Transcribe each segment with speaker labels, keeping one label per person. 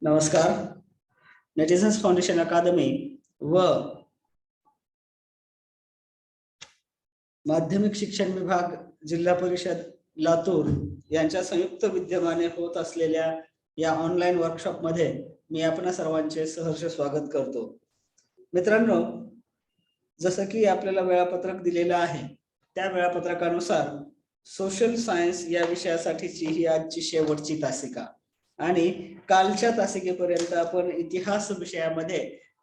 Speaker 1: नमस्कार. Netizens foundation अकादमी व माध्यमिक शिक्षण विभाग जिल्हा परिषद लातूर यांच्या संयुक्त विद्यमाने होत असलेल्या या ऑनलाईन वर्कशॉप मध्ये मी आपणा सर्वांचे सहर्ष स्वागत करतो. मित्रांनो, जसं की आपल्याला वेळापत्रक दिलेलं आहे त्या वेळापत्रकानुसार सोशल सायन्स या विषयासाठीची ही आजची शेवटची तासिका आणि कालच्या तासिकेपर्यंत आपण इतिहास विषयामध्ये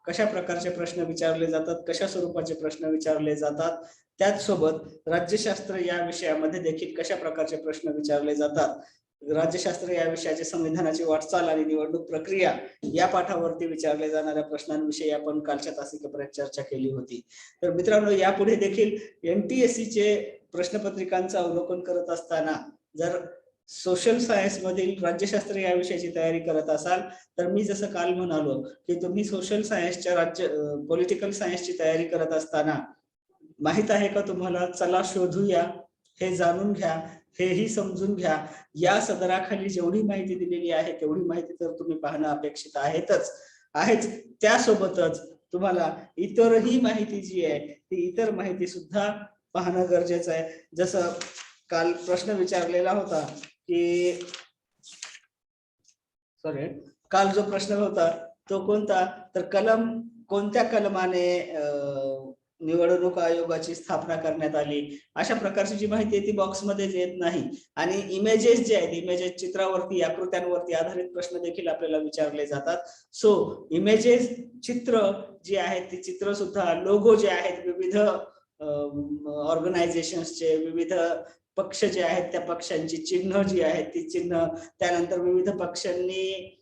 Speaker 1: कशा प्रकारचे प्रश्न विचारले जातात, कशा स्वरूपाचे प्रश्न विचारले जातात, त्याचसोबत राज्यशास्त्र या विषयामध्ये देखील कशा प्रकारचे प्रश्न विचारले जातात, राज्यशास्त्र या विषयाचे संविधानाची वाटचाल आणि निवडणूक प्रक्रिया या पाठावरती विचारले जाणाऱ्या प्रश्नांविषयी आपण कालच्या तासिकेपर्यंत चर्चा केली होती. तर मित्रांनो, यापुढे देखील एनटीएससी चे प्रश्नपत्रिकांचं अवलोकन करत असताना जर सोशल सायन्स मधील राज्यशास्त्र या विषयाची तयारी करत असाल तर मी जसं काल म्हणालो की तुम्ही सोशल सायन्सच्या पॉलिटिकल सायन्सची तयारी करत असताना माहित आहे का तुम्हाला, चला शोधूया, हे जाणून घ्या, हेही समजून घ्या, या सदराखाली जेवढी माहिती दिलेली आहे तेवढी माहिती तर तुम्ही पाहणं अपेक्षित आहेच. त्यासोबतच तुम्हाला इतरही माहिती जी आहे ती इतर माहिती सुद्धा पाहणं गरजेचं आहे. जसं काल प्रश्न विचारलेला होता की काल जो प्रश्न होता तो कोणता, तर कोणत्या कलमाने निवडणूक आयोगाची स्थापना करण्यात आली, अशा प्रकारची जी माहिती आहे ती बॉक्समध्ये येत नाही. आणि इमेजेस जे आहेत, इमेजेस चित्रावरती आकृत्यांवरती आधारित प्रश्न देखील आपल्याला विचारले जातात. सो इमेजेस चित्र जी आहेत ती चित्र सुद्धा, लोगो जे आहेत विविध ऑर्गनायझेशन्सचे, विविध पक्ष जे आहेत त्या पक्षांची चिन्ह जी आहेत ती चिन्ह, त्यानंतर विविध पक्षांनी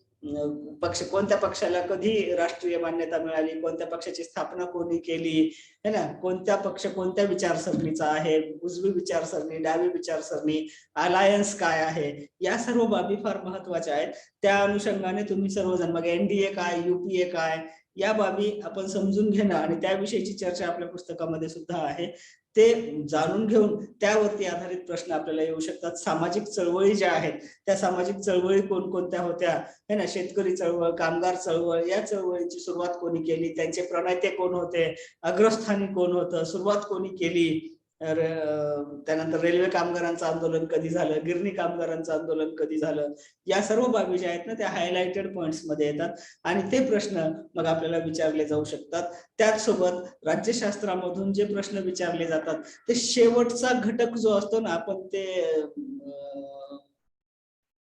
Speaker 1: कोणत्या पक्षाला कधी राष्ट्रीय मान्यता मिळाली, कोणत्या पक्षाची स्थापना कोणी केली है ना, कोणत्या पक्ष कोणत्या विचारसरणीचा आहे, उजवी विचारसरणी, डावी विचारसरणी, अलायन्स काय आहे, या सर्व बाबी फार महत्वाच्या आहेत. त्या अनुषंगाने तुम्ही सर्वजण मग एनडीए काय, यूपीए काय, या बाबी आपण समजून घेणं आणि त्याविषयीची चर्चा आपल्या पुस्तकामध्ये सुद्धा आहे, ते जाणून घेऊन त्यावरती आधारित प्रश्न आपल्याला येऊ शकतात. सामाजिक चळवळी ज्या आहेत त्या सामाजिक चळवळी कोणकोणत्या होत्या है ना, शेतकरी चळवळ, कामगार चळवळ, या चळवळीची सुरुवात कोणी केली, त्यांचे प्रणेते कोण होते, अग्रस्थानी कोण होतं, सुरुवात कोणी केली, त्यानंतर रेल्वे कामगारांचं आंदोलन कधी झालं, गिरणी कामगारांचं आंदोलन कधी झालं, या सर्व बाबी ज्या आहेत ना त्या हायलाइटेड पॉइंट्स मध्ये येतात आणि ते प्रश्न मग आपल्याला विचारले जाऊ शकतात. त्याचसोबत राज्यशास्त्रामधून जे प्रश्न विचारले जातात ते शेवटचा घटक जो असतो ना, आपण ते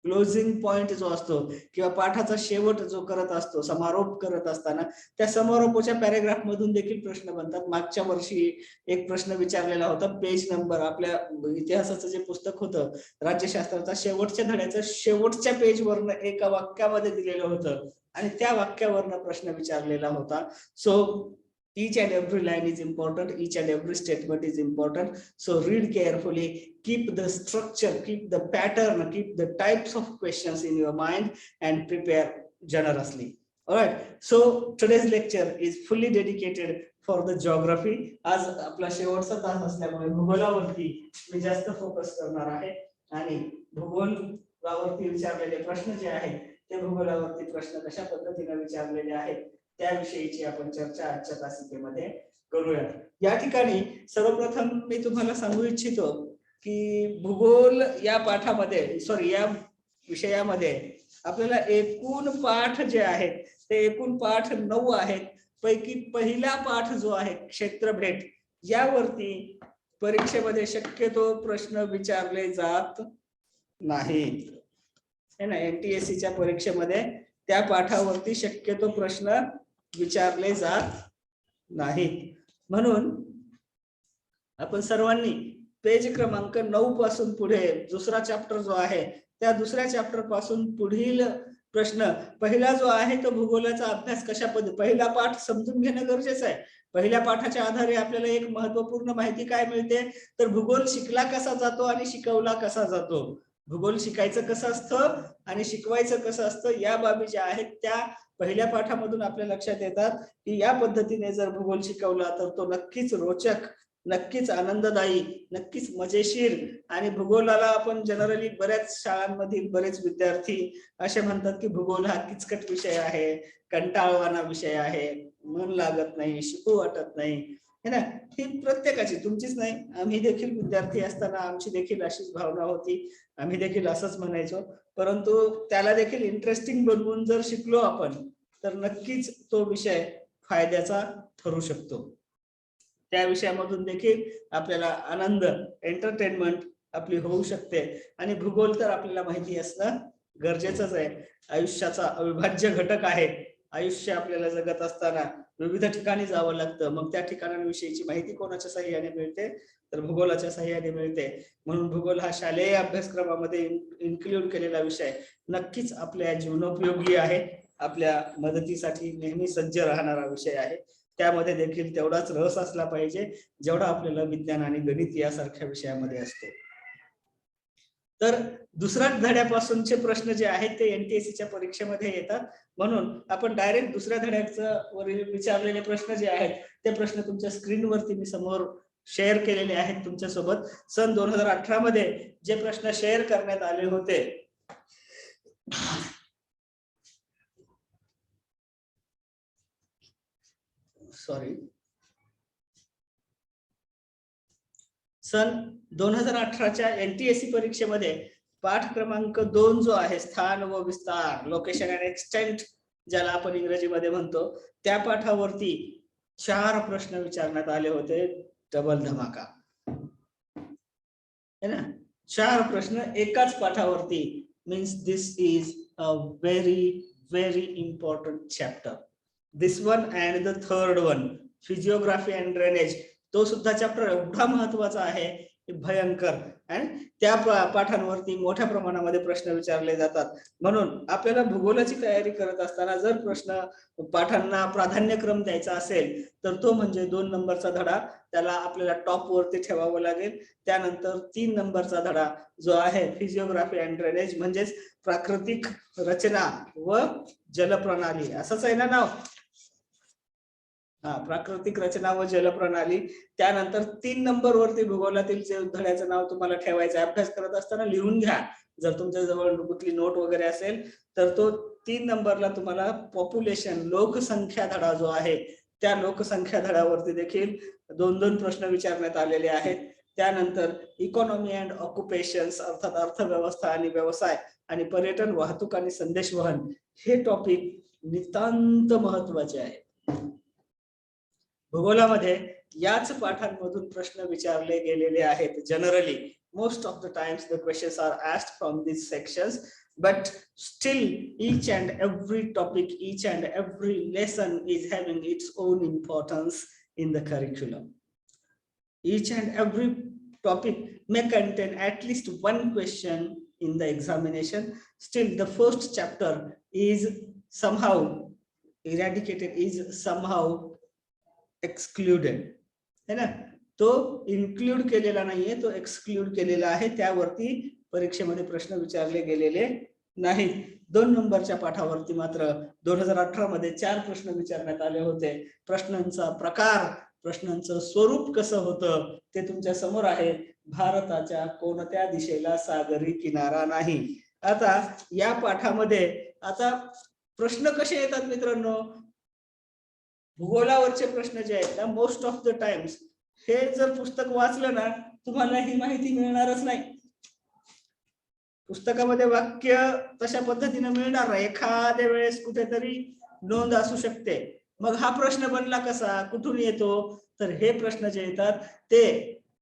Speaker 1: क्लोजिंग पॉइंट जो असतो किंवा पाठाचा शेवट जो करत असतो, समारोप करत असताना, त्या समारोपाच्या पॅरेग्राफ मधून देखील प्रश्न बनतात. मागच्या वर्षी एक प्रश्न विचारलेला होता, पेज नंबर, आपल्या इतिहासाचं जे पुस्तक होतं राज्यशास्त्राचा, शेवटच्या धड्याचं शेवटच्या पेजवरनं एका वाक्यामध्ये दिलेलं होतं आणि त्या वाक्यावरनं प्रश्न विचारलेला होता. So each and every line is important, each and every statement is important, so read carefully, keep the structure, keep the pattern, keep the types of questions in your mind and prepare generously. All right, so today's lecture is fully dedicated for the geography. आज आपला शेवटचा तास असल्यामुळे भूगोलावरती मी जास्त focus करणार आहे आणि भूगोलावरती विचारलेले प्रश्न जे आहेत ते भूगोलावरती प्रश्न कशा पद्धतीने विचारलेले आहेत त्याविषयीची आपण चर्चा आजच्या तासिकेमध्ये करूया. या ठिकाणी सर्वप्रथम मी तुम्हाला सांगू इच्छितो की भूगोल या पाठामध्ये, या विषयामध्ये आपल्याला एकूण पाठ जे आहेत ते एकूण पाठ 9 आहेत. पैकी पहिला पाठ जो आहे क्षेत्रभेट, यावरती परीक्षेमध्ये शक्यतो प्रश्न विचारले जात नाहीत है ना. एनटीएससीच्या परीक्षेमध्ये त्या पाठावरती शक्यतो प्रश्न विचारले जात नाहीत. म्हणून आपण सर्वांनी पेज क्रमांक 9 पासून पुढे दुसरा चॅप्टर जो आहे त्या दुसऱ्या चॅप्टर पासून पुढील प्रश्न, पहिला जो आहे तो भूगोलाचा अभ्यास कशा पद्धती, पहिला पाठ समजून घेणं गरजेचं आहे. पहिल्या पाठाच्या आधारे आपल्याला एक महत्वपूर्ण माहिती काय मिळते, तर भूगोल शिकला कसा जातो आणि शिकवला कसा जातो, भूगोल शिकायचं कसं असतं आणि शिकवायचं कसं असतं, या बाबी ज्या आहेत त्या पहिल्या पाठामधून आपल्या लक्षात येतात की या पद्धतीने जर भूगोल शिकवला तर तो नक्कीच रोचक नक्कीच आनंददायी, नक्कीच मजेशीर. आणि भूगोलाला आपण जनरली बऱ्याच शाळांमधील बरेच विद्यार्थी असे म्हणतात की भूगोल हा किचकट विषय आहे, कंटाळवाणा विषय आहे, मन लागत नाही, शिकू वाटत नाही, है ना. ही प्रत्येकाची, तुमचीच नाही, आम्ही देखील विद्यार्थी असताना आमची देखील अशीच भावना होती, आम्ही देखील असंच म्हणायचो. परंतु त्याला देखील इंटरेस्टिंग बनवून जर शिकलो आपण तर नक्कीच तो विषय फायद्याचा ठरू शकतो. त्या विषयामधून देखील आपल्याला आनंद, एंटरटेनमेंट आपली होऊ शकते. आणि भूगोल तर आपल्याला माहिती असणं गरजेचंच आहे, आयुष्याचा अविभाज्य घटक आहे. आयुष्य आपल्याला जगत असताना विविध ठिकाणी जावं लागतं, मग त्या ठिकाणांविषयीची माहिती कोणाच्या सहाय्याने मिळते, तर भूगोलाच्या सहाय्याने मिळते. म्हणून भूगोल हा शालेय अभ्यासक्रमामध्ये इन्क्लूड केलेला विषय नक्कीच आपल्या जीवनोपयोगी आहे, आपल्या मदतीसाठी नेहमी सज्ज राहणारा विषय आहे. त्यामध्ये देखील तेवढाच रस असला पाहिजे जेवढा आपल्याला विज्ञान आणि गणित यासारख्या विषयामध्ये असतो. तर दुसऱ्या धड्यापासूनचे प्रश्न जे आहेत ते एनटीएससीच्या परीक्षेमध्ये येतात. म्हणून आपण डायरेक्ट दुसऱ्या धड्याचं वरील विचारलेले प्रश्न जे आहेत ते प्रश्न तुमच्या स्क्रीनवरती मी समोर शेअर केलेले आहेत तुमच्यासोबत. सन 2018 मध्ये जे प्रश्न शेअर करण्यात आले होते, सॉरी, सन 2018च्या एनटीएससी परीक्षेमध्ये पाठ क्रमांक 2 जो आहे, स्थान व विस्तार, लोकेशन अँड एक्सटेंट ज्याला आपण इंग्रजीमध्ये म्हणतो, त्या पाठावरती 4 प्रश्न विचारण्यात आले होते. डबल धमाका है ना, 4 प्रश्न एकाच पाठावरती. Means this is a very important chapter, this one and the third one, physiography and drainage, तो सुद्धा चॅप्टर एवढा महत्वाचा आहे की भयंकर. आणि त्या पाठांवरती मोठ्या प्रमाणामध्ये प्रश्न विचारले जातात. म्हणून आपल्याला भूगोलाची तयारी करत असताना जर प्रश्न पाठांना प्राधान्यक्रम द्यायचा असेल तर तो म्हणजे 2 नंबरचा धडा, त्याला आपल्याला टॉप वरती ठेवावं लागेल. त्यानंतर 3 नंबरचा धडा जो आहे फिजिओग्राफी अँड ड्रेनेज, म्हणजेच प्राकृतिक रचना व जलप्रणाली, असंच आहे ना नाव, प्राकृतिक रचना व जलप्रणाली. त्यानंतर 3 नंबर वरती भूगोलातील जे धड्याचं नाव तुम्हाला ठेवायचं आहे, अभ्यास करत असताना लिहून घ्या, जर तुमच्या जवळ कुठली नोट वगैरे असेल तर तो 3 नंबरला तुम्हाला पॉप्युलेशन, लोकसंख्या धडा जो आहे, त्या लोकसंख्या धड्यावरती देखील 2-2 प्रश्न विचारण्यात आलेले आहेत. त्यानंतर इकॉनॉमी अँड ऑक्युपेशन्स, अर्थात अर्थव्यवस्था आणि व्यवसाय, आणि पर्यटन, वाहतूक आणि संदेशवहन, हे टॉपिक नितांत महत्वाचे आहेत. भूगोलामध्ये याच पाठांमधून प्रश्न विचारले गेलेले आहेत. Generally most of the times the questions are asked from these sections, but still each and every topic, each and every lesson is having its own importance in the curriculum. Each and every topic may contain at least one question in the examination. Still the first chapter is somehow eradicated, is somehow excluded है ना, तो include केलेला नाहीये, तो exclude केलेला आहे. त्यावरती परीक्षेमध्ये प्रश्न विचारले गेलेले नाहीत. 2 नंबरच्या पाठावरती मात्र 2018 मध्ये 4 प्रश्न विचारण्यात आले होते. प्रश्नांचा प्रकार, प्रश्नांचं स्वरूप कसं होतं ते तुमच्या समोर आहे. भारताच्या कोणत्या दिशेला सागरी किनारा नाही. आता या पाठामध्ये आता प्रश्न कसे येतात मित्रांनो, भूगोलावरचे प्रश्न जे आहेत ना, मोस्ट ऑफ द टाइम्स हे जर पुस्तक वाचलं ना तुम्हाला ही माहिती मिळणारच नाही. पुस्तकामध्ये वाक्य तशा पद्धतीने मिळणार नाही, एखाद्या वेळेस कुठेतरी नोंद असू शकते. मग हा प्रश्न बनला कसा, कुठून येतो, तर हे प्रश्न जे येतात ते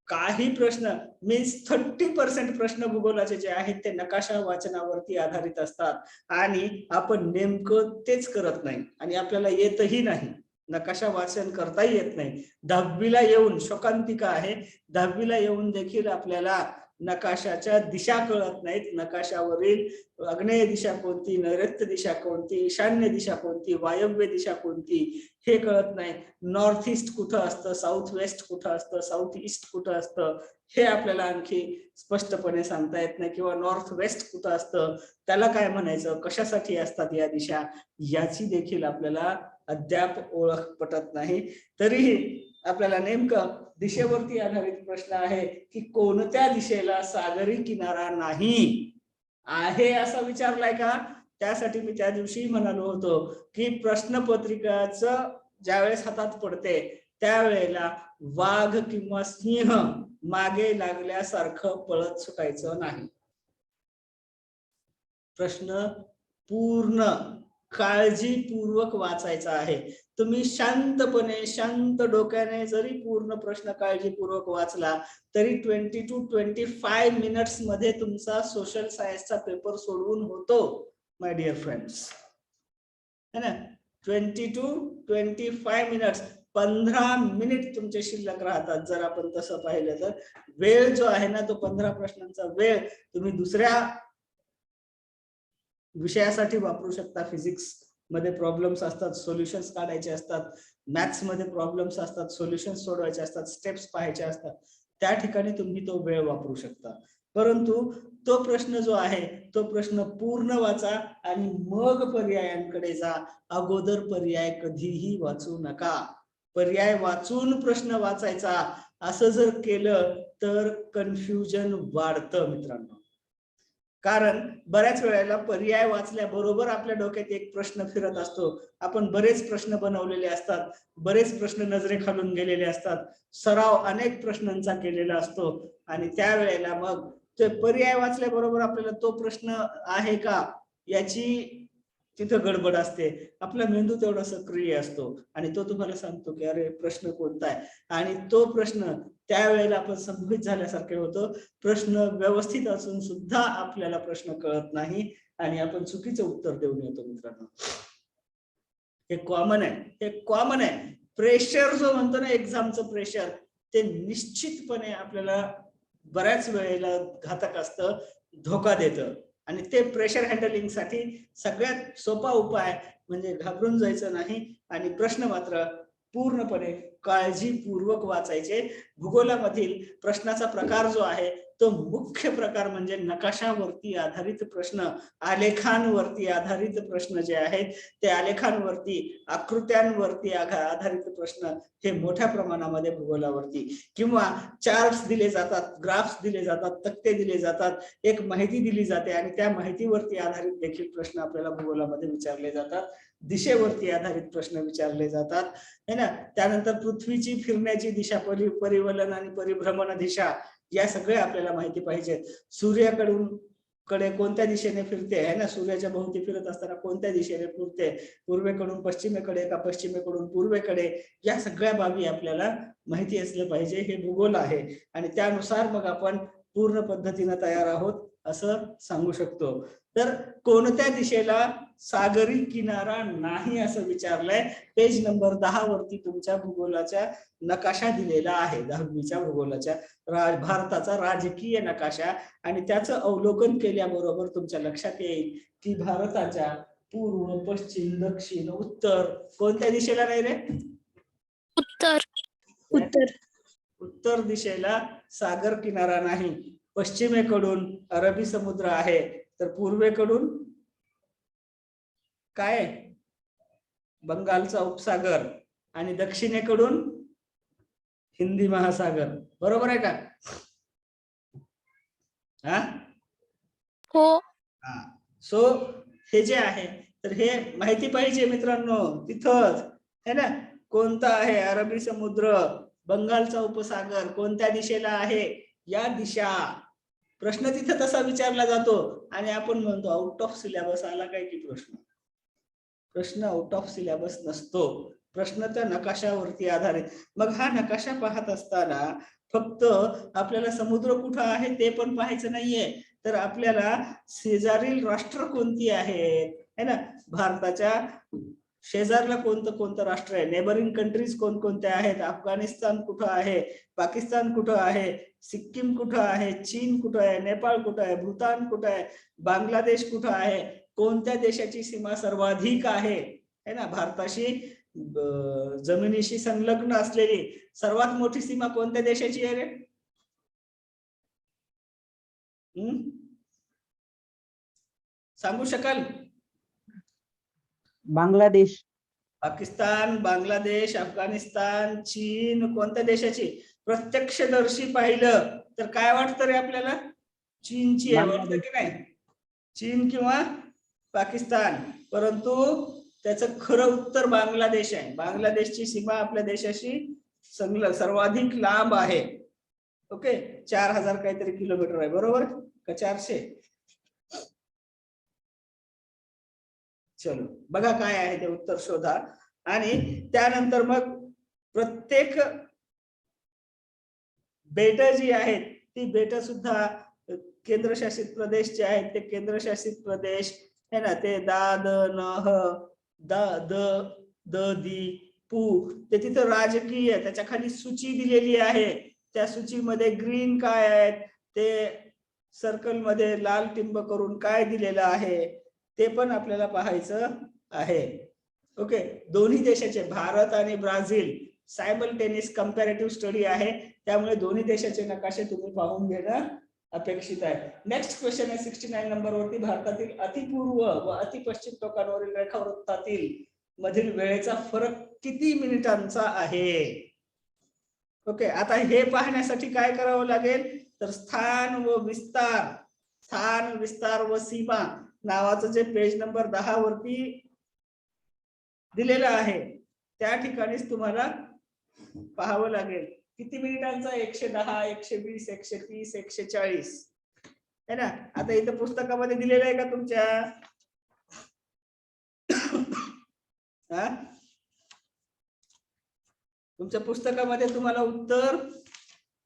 Speaker 1: काही प्रश्न मीन्स 30% प्रश्न भूगोलाचे जे आहेत ते नकाशा वाचनावरती आधारित असतात आणि आपण नेमकं तेच करत नाही आणि आपल्याला येतही नाही. नकाशा वाचन करताही येत नाही. 10वीला येऊन, शोकांतिका आहे, 10वीला येऊन देखील आपल्याला नकाशाच्या दिशा कळत नाहीत. नकाशावरील आग्नेय दिशा कोणती, नैऋत्य दिशा कोणती, ईशान्य दिशा कोणती, वायव्य दिशा कोणती हे कळत नाही. नॉर्थ ईस्ट कुठं असतं, साऊथ वेस्ट कुठं असतं, साऊथ ईस्ट कुठं असतं हे आपल्याला आणखी स्पष्टपणे सांगता येत नाही. किंवा नॉर्थ वेस्ट कुठं असतं, त्याला काय म्हणायचं, कशासाठी असतात या दिशा, याची देखील आपल्याला अद्याप ओळख पटत नाही. तरीही आपल्याला नेमकं दिशेवरती आधारित प्रश्न आहे की कोणत्या दिशेला सागरी किनारा नाही आहे असं विचारलाय का? त्यासाठी मी त्या दिवशी म्हणालो होतो की प्रश्नपत्रिकाच ज्यावेळेस हातात पडते त्यावेळेला वाघ किंवा सिंह मागे लागल्यासारखं पळत सुटायचं नाही. प्रश्न पूर्ण काळजीपूर्वक वाचायचा आहे. तुम्ही शांतपणे शांत डोक्याने जरी पूर्ण प्रश्न काळजीपूर्वक वाचला तरी 20 to 25 मिनिट्स मध्ये तुमचा सोशल सायन्सचा पेपर सोडवून होतो माय डिअर फ्रेंड्स, है ना. 20 to 25 मिनिट्स, 15 मिनिट तुमचे शिल्लक राहतात. जर आपण तसं पाहिलं तर वेळ जो आहे ना तो 15 प्रश्नांचा वेळ तुम्ही दुसऱ्या विषयासाठी वापरू शकता. फिजिक्स मध्ये प्रॉब्लेम्स असतात, सोल्युशन्स काढायचे असतात, मॅथ्स मध्ये प्रॉब्लेम्स असतात, सोल्युशन्स सोडवायचे असतात, स्टेप्स पाहायचे असतात, त्या ठिकाणी तुम्ही तो वेळ वापरू शकता. परंतु तो प्रश्न जो आहे तो प्रश्न पूर्ण वाचा आणि मग पर्यायांकडे जा. अगोदर पर्याय कधीही वाचू नका. पर्याय वाचून प्रश्न वाचायचा असं जर केलं तर कन्फ्युजन वाढतं मित्रांनो. कारण बऱ्याच वेळेला पर्याय वाचल्याबरोबर आपल्या डोक्यात एक प्रश्न फिरत असतो. आपण बरेच प्रश्न बनवलेले असतात, बरेच प्रश्न नजरेखालून गेलेले असतात, सराव अनेक प्रश्नांचा केलेला असतो आणि त्यावेळेला मग ते पर्याय वाचल्याबरोबर आपल्याला तो प्रश्न आहे का याची तिथं गडबड असते. आपला मेंदू तेवढा सक्रिय असतो आणि तो तुम्हाला सांगतो की अरे प्रश्न कोणता आहे, आणि तो प्रश्न त्यावेळेला आपण संभवित झाल्यासारखे होतो. प्रश्न व्यवस्थित असून सुद्धा आपल्याला प्रश्न कळत नाही आणि आपण चुकीचं उत्तर देऊन येतो मित्रांनो. हे कॉमन आहे, हे कॉमन आहे. प्रेशर जो म्हणतो ना, एक्झामचं प्रेशर, ते निश्चितपणे आपल्याला बऱ्याच वेळेला घातक असतं, धोका देतं. आणि ते प्रेशर हँडलिंग साठी सगळ्यात सोपा उपाय म्हणजे घाबरून जायचं नाही आणि प्रश्न मात्र पूर्णपणे काळजीपूर्वक वाचायचे. भूगोलामधील प्रश्नाचा प्रकार जो आहे तो मुख्य प्रकार म्हणजे नकाशावरती आधारित प्रश्न, आलेखांवरती आधारित प्रश्न जे आहेत ते आलेखांवरती, आकृत्यांवरती आधारित प्रश्न हे मोठ्या प्रमाणामध्ये भूगोलावरती, किंवा चार्ट्स दिले जातात, ग्राफ्स दिले जातात, तक्ते दिले जातात, एक माहिती दिली जाते आणि त्या माहितीवरती आधारित देखील प्रश्न आपल्याला भूगोलामध्ये विचारले जातात. दिशेवरती आधारित प्रश्न विचारले जातात, है ना. त्यानंतर पृथ्वीची फिरण्याची दिशा, परिवलन आणि परिभ्रमण दिशा, या सगळ्या आपल्याला माहिती पाहिजेत. सूर्याकडून कडे कोणत्या दिशेने फिरते, है ना, सूर्याच्या भोवती फिरत असताना कोणत्या दिशेने फिरते, पूर्वेकडून पश्चिमेकडे का पश्चिमेकडून पूर्वेकडे, या सगळ्या बाबी आपल्याला माहिती असलं पाहिजे. हे भूगोल आहे आणि त्यानुसार मग आपण पूर्ण पद्धतीने तयार आहोत असं सांगू शकतो. तर कोणत्या दिशेला सागरी किनारा नाही असं विचारलंय. पेज नंबर 10 वरती तुमच्या भूगोलाच्या नकाशा दिलेला आहे, 10वीच्या भूगोलाच्या भारताचा राजकीय नकाशा, आणि त्याचं अवलोकन केल्याबरोबर तुमच्या लक्षात येईल की भारताच्या पूर्व, पश्चिम, दक्षिण, उत्तर कोणत्या दिशेला नाही रे?
Speaker 2: उत्तर. उत्तर.
Speaker 1: उत्तर दिशेला सागर किनारा नाही. पश्चिमेकडून अरबी समुद्र आहे, तर पूर्वेकडून काय? बंगालचा उपसागर, आणि दक्षिणेकडून हिंदी महासागर. बरोबर आहे का? हा,
Speaker 2: हो.
Speaker 1: सो हे जे आहे तर हे माहिती पाहिजे मित्रांनो. तिथंच है ना, कोणता आहे अरबी समुद्र, बंगालचा उपसागर कोणत्या दिशेला आहे, या दिशा प्रश्न तिथे तसा विचारला जातो. आणि आपण म्हणतो आउट ऑफ सिलेबस आला काय की प्रश्न. प्रश्न आउट ऑफ सिलेबस नसतो, प्रश्न त्या नकाशावरती आधारित. मग हा नकाशा पाहत असताना फक्त आपल्याला समुद्र कुठं आहे ते पण पाहायचं नाहीये, तर आपल्याला शेजारील राष्ट्र कोणती आहेत, है ना, भारताच्या शेजारला कोणतं कोणतं राष्ट्र आहे, नेबरिंग कंट्रीज कोणकोणत्या आहेत, अफगाणिस्तान कुठं आहे, पाकिस्तान कुठं आहे, सिक्कीम कुठं आहे, चीन कुठं आहे, नेपाळ कुठं आहे, भूतान कुठं आहे, बांगलादेश कुठं आहे, कोणत्या देशाची सीमा सर्वाधिक आहे, है ना, भारताशी जमिनीशी संलग्न असलेली सर्वात मोठी सीमा कोणत्या देशाची आहे रे? सांगू शकाल?
Speaker 3: बांगलादेश.
Speaker 1: पाकिस्तान, बांगलादेश, अफगाणिस्तान, चीन, कोणत्या देशाची प्रत्यक्षदर्शी पाहिलं तर काय वाटतं रे आपल्याला? चीनची आहे वाटतं की नाही? चीन किंवा पाकिस्तान, परंतु त्याचं खरं उत्तर बांगलादेश आहे. बांगलादेशची सीमा आपल्या देशाशी सर्वाधिक लांब आहे. ओके, 4000 काहीतरी किलोमीटर आहे, बरोबर का 400? चलो बघा काय आहे ते उत्तर शोधा. आणि त्यानंतर मग प्रत्येक बेट जी आहेत ती बेट सुद्धा केंद्रशासित प्रदेश जे आहेत ते केंद्रशासित प्रदेश है ना, ते दाद न द दी पू, ते तिथं राजकीय त्याच्या खाली सूची दिलेली आहे. त्या सूचीमध्ये ग्रीन काय आहेत ते सर्कल मध्ये लाल टिंब करून काय दिलेलं आहे ते पण आपल्याला पाहायचं आहे. ओके, दोन्ही देशाचे भारत आणि ब्राझील सायमल्टेनियस कंपॅरेटिव्ह स्टडी आहे, त्यामुळे दोन्ही देशाचे नकाशे तुम्ही पाहून घेणं अपेक्षित आहे. नेक्स्ट क्वेश्चन आहे 69 नंबरवरती. भारतातील अतिपूर्व व अतिपश्चिम टोकांवरील रेखावृत्तातील मधील वेळेचा फरक किती मिनिटांचा आहे? ओके, आता हे पाहण्यासाठी काय करावं लागेल तर स्थान विस्तार व सीमा नावाचं जे पेज नंबर 10 वरती दिलेलं आहे त्या ठिकाणीच तुम्हाला पाहावं लागेल किती मिनिटांचा. 110, 120, 130, 140 है ना. आता इथं पुस्तकामध्ये दिलेलं आहे का तुमच्या? तुमच्या पुस्तकामध्ये तुम्हाला उत्तर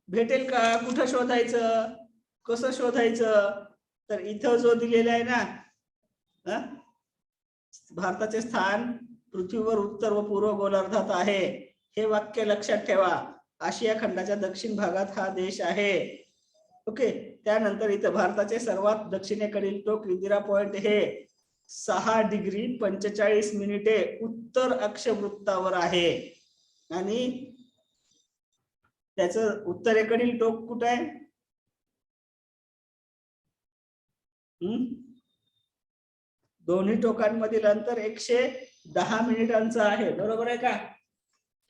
Speaker 1: भेटेल का? कुठं शोधायचं, कसं शोधायचं? तर इथं जो दिलेला आहे ना, भारताचे स्थान पृथ्वीवर उत्तर व पूर्व गोलार्धात आहे, हे वाक्य लक्षात ठेवा. आशिया खंडाच्या दक्षिण भागात हा देश आहे. ओके, त्यानंतर इथं भारताचे सर्वात दक्षिणेकडील टोक इंदिरा पॉइंट हे 6 डिग्री 45 मिनिटे उत्तर अक्षवृत्तावर आहे. आणि त्याचं उत्तरेकडील टोक कुठं आहे? दोन्ही टोकांमधील अंतर 110 मिनिटांचं आहे, बरोबर आहे का?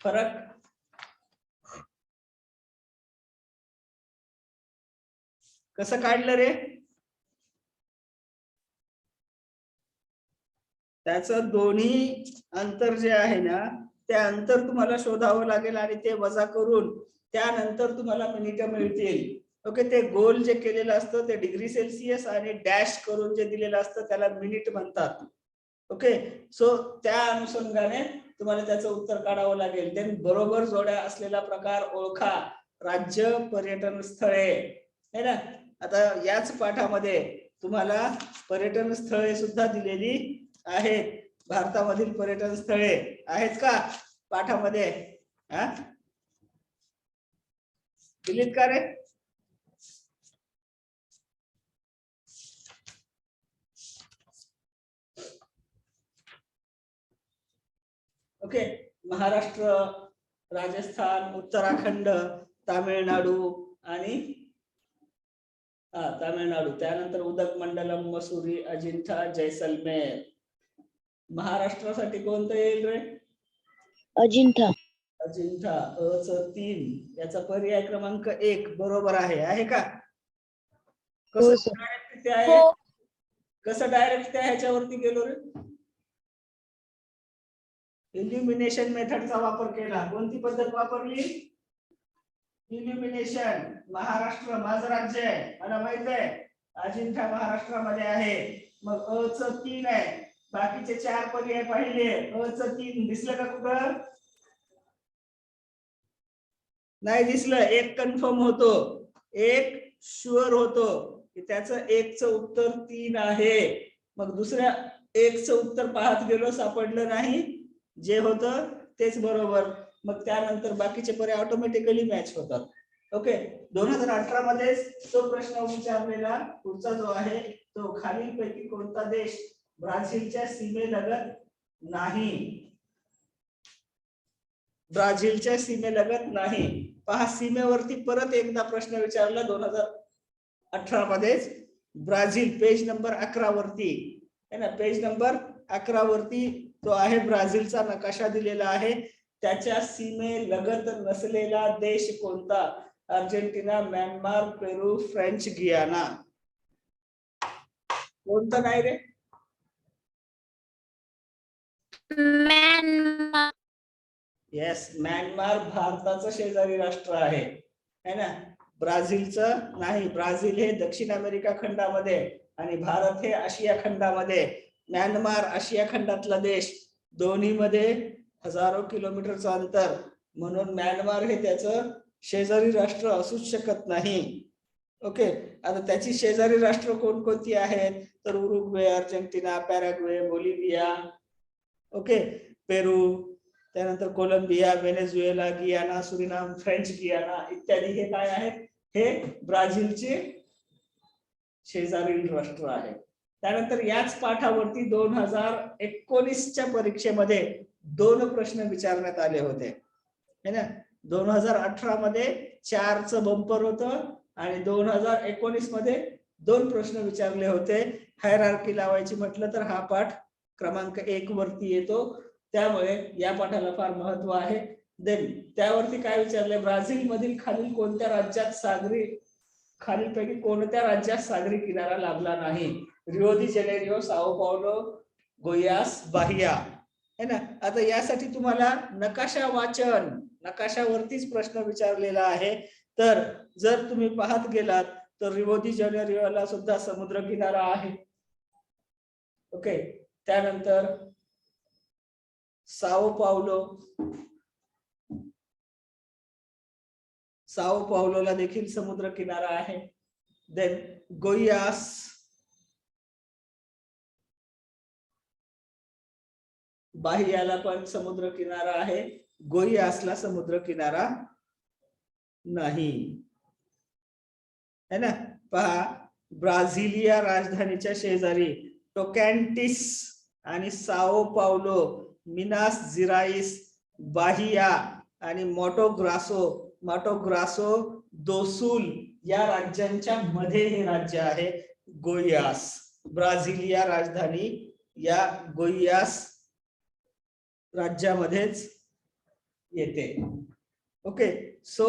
Speaker 1: फरक कसं काढलं रे? त्याचं दोन्ही अंतर जे आहे ना ते अंतर तुम्हाला शोधावं लागेल आणि ते वजा करून त्यानंतर तुम्हाला मिनिटं मिळतील. ओके, ते गोल जे केलेलं असतं ते डिग्री सेल्सिअस आणि डॅश करून जे दिलेलं असतं त्याला मिनिट म्हणतात. ओके, सो त्या अनुषंगाने तुम्हाला त्याचं उत्तर काढावं लागेल. देन बरोबर जोड्या असलेला प्रकार ओळखा. राज्य, पर्यटन स्थळे है ना. आता याच पाठामध्ये तुम्हाला पर्यटन स्थळे सुद्धा दिलेली आहेत. भारतामधील पर्यटन स्थळे आहेत का पाठामध्ये? दिलीत का रे? ओके, महाराष्ट्र, राजस्थान, उत्तराखंड, तामिळनाडू आणि तामिळनाडू, त्यानंतर उदक मंडलम, मसुरी, अजिंठा, जैसलमेर. महाराष्ट्रासाठी कोणतं येईल रे?
Speaker 2: अजिंठा.
Speaker 1: अजिंठा, अ च 3, याचा पर्याय क्रमांक 1 बरोबर आहे का? कसं डायरेक्ट ते आहे? कसं डायरेक्ट त्या ह्याच्यावरती गेलो रे? इल्युमिनेशन मेथडचा वापर केला. कोणती पद्धत वापरली? इल्युमिनेशन. महाराष्ट्र माझं राज्य आहे, मला माहित आहे. अजिंठा महाराष्ट्रामध्ये आहे. मग अ च 3 आहे, बाकीचे 4 पर्याय पाहिले. अ च 3 दिसलं का कुठं? नाही दिसलं. एक कन्फर्म होतो, एक शुअर होतो की त्याचं 1 चं उत्तर 3 आहे. मग दुसऱ्या 1 चं उत्तर पाहत गेलो, सापडलं नाही. जे होतं तेच बरोबर. मग त्यानंतर बाकीचे पर्याय ऑटोमॅटिकली मॅच होतात. ओके, 2018 मध्ये तो प्रश्न विचारलेला पुढचा जो आहे तो खालीलपैकी कोणता देश ब्राझीलच्या सीमेलगत नाही? ब्राझीलच्या सीमेलगत नाही. पहा, सीमेवरती परत एकदा प्रश्न विचारला 2018 मध्येच. ब्राझील पेज नंबर 11 वरती है ना, पेज नंबर 11 वरती तो आहे ब्राझीलचा नकाशा दिलेला आहे. त्याच्या सीमेलगत नसलेला देश कोणता? अर्जेंटिना, म्यानमार, पेरू, फ्रेंच गियाना. कोणतं नाही रे?
Speaker 3: म्यानमार.
Speaker 1: येस, म्यानमार भारताचं शेजारी राष्ट्र आहे है ना. ब्राझीलचं नाही. ब्राझील हे दक्षिण अमेरिका खंडामध्ये आणि भारत हे आशिया खंडामध्ये. म्यानमार आशिया खंडातला देश, दोन्ही मध्ये हजारो किलोमीटरचं अंतर, म्हणून म्यानमार हे त्याचं शेजारी राष्ट्र असूच शकत नाही. ओके, आता त्याची शेजारी राष्ट्र कोणकोणती आहेत? तर Uruguay, Argentina, Paraguay, Bolivia, okay, Peru, त्यानंतर Colombia, Venezuela, Guiana, Suriname, French Guiana इत्यादी हे काय आहेत? हे ब्राझीलचे शेजारील राष्ट्र आहे. त्यानंतर याच पाठावरती 2019च्या परीक्षेमध्ये 2 प्रश्न विचारण्यात आले होते है ना. 2018 मध्ये 4चं बंपर होतं आणि 2019 मध्ये 2 प्रश्न विचारले होते. हायरार्की लावायची म्हटलं तर हा पाठ क्रमांक 1 वरती येतो, त्यामुळे या पाठाला फार महत्व आहे. देन त्यावरती काय विचारले? ब्राझील मधील खालीलपैकी कोणत्या राज्यात सागरी किनारा लाभला नाही? रिओ दी जेनेरियो, साओ पावलो, गोयास, बाहिया है ना. आता यासाठी तुम्हाला नकाशा वाचन, नकाशावरतीच प्रश्न विचारलेला आहे. तर जर तुम्ही पाहत गेलात तर रिओ दी जेनेरियोला सुद्धा समुद्र किनारा आहे. ओके, त्यानंतर साओ पावलोला देखील समुद्र किनारा आहे. देन गोयास, बाहियाला पण समुद्र किनारा आहे. गोयासला समुद्र किनारा नाही है ना. पहा, ब्राझिलिया राजधानीच्या शेजारी टोकॅन्टिस आणि साओ पावलो, मिनास जिराईस, बाहिया आणि माटोग्रासो दोसुल या राज्यांच्या मध्ये हे राज्य आहे गोयास. ब्राझिलिया राजधानी या गोयास राज्यामध्येच येते. ओके, सो